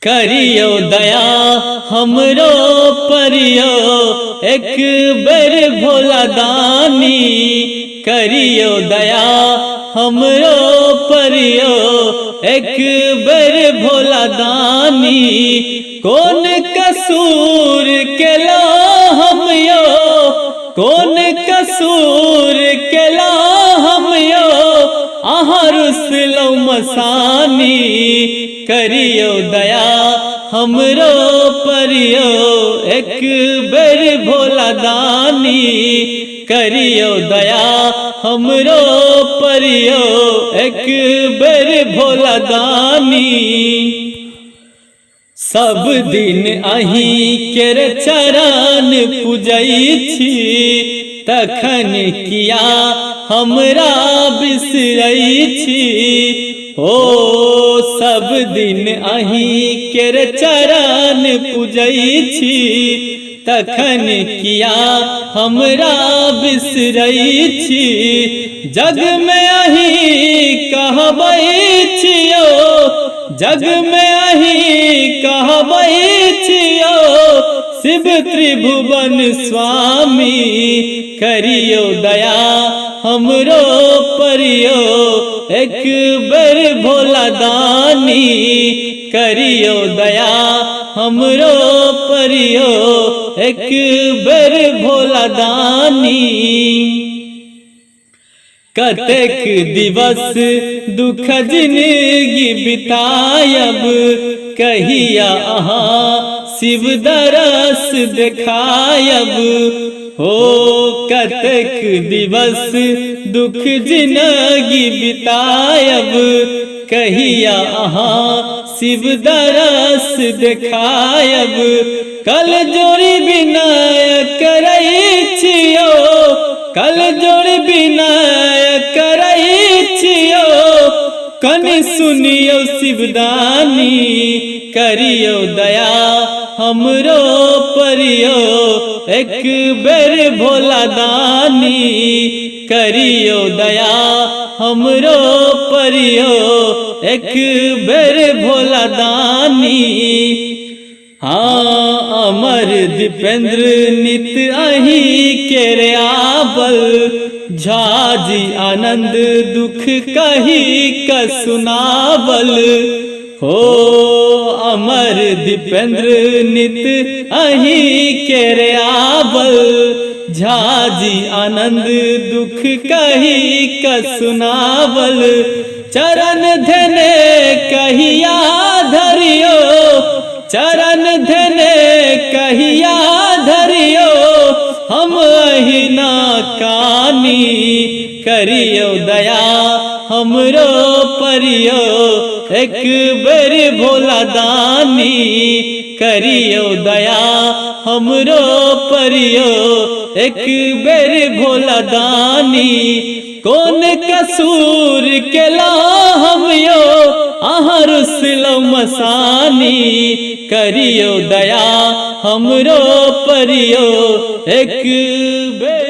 करियो दया हमरो परियो एक बेर भोला दानी। करियो दया हमरो परियो एक बेर भोला दानी। कौन कसूर केला हम यो, कौन कसूर केला हम यो, आहाँ रुसलो मसानी। करियो दया हमरो परियो एक बेर भोला दानी। करियो दया हमरो परियो एक बेर भोला दानी। सब दिन अहीं केर चरण पूजै छी, तखन किया हमरा बिसरै छी। हो सब दिन अहीं केर चरण पूजै छी, तखन किया हमरा बिसरै छी। जग में अहीं कहबै छियो, जग में अहीं कहबै छियो, शिव त्रिभुवन स्वामी। करियो दया हमरो परियो एक बेर भोला दानी। करियो दया हमरो परियो एक बेर भोला दानी। कतेक दिवस दुख जिंदगी बितायब, कहिया आहाँ शिव दरस देखायब। हो कतेक दिवस दुख जिंदगी बितायब, कहिया आहाँ शिव दरस देखायब। कल जोड़ी विनय करै छियो, कल जोड़ी विनय करै छियो, कनि सुनियो शिवदानी। करियो दया हमरो परियो एक बेर भोला दानी। करियो दया हमरो परियो एक बेर भोला दानी। हाँ अमर दीपेंद्र नित अहीं केरे आवल, झाजी आनंद दुख कही का सुनावल। हो अमर दीपेंद्र नित अहीं केरे आवल, झाजी आनंद दुख कही का सुनावल। चरण धने कहिया धरियो, चरण धने कहिया धरियो, हम अहिना कानी। करियो दया हमरो परियो एक बेर भोला दानी। करियो दया हमरो परियो एक बेर भोला दानी। कौन कसूर केला हम यो, आहाँ रुसलो मसानी। करियो दया हमरो परियो एक बेर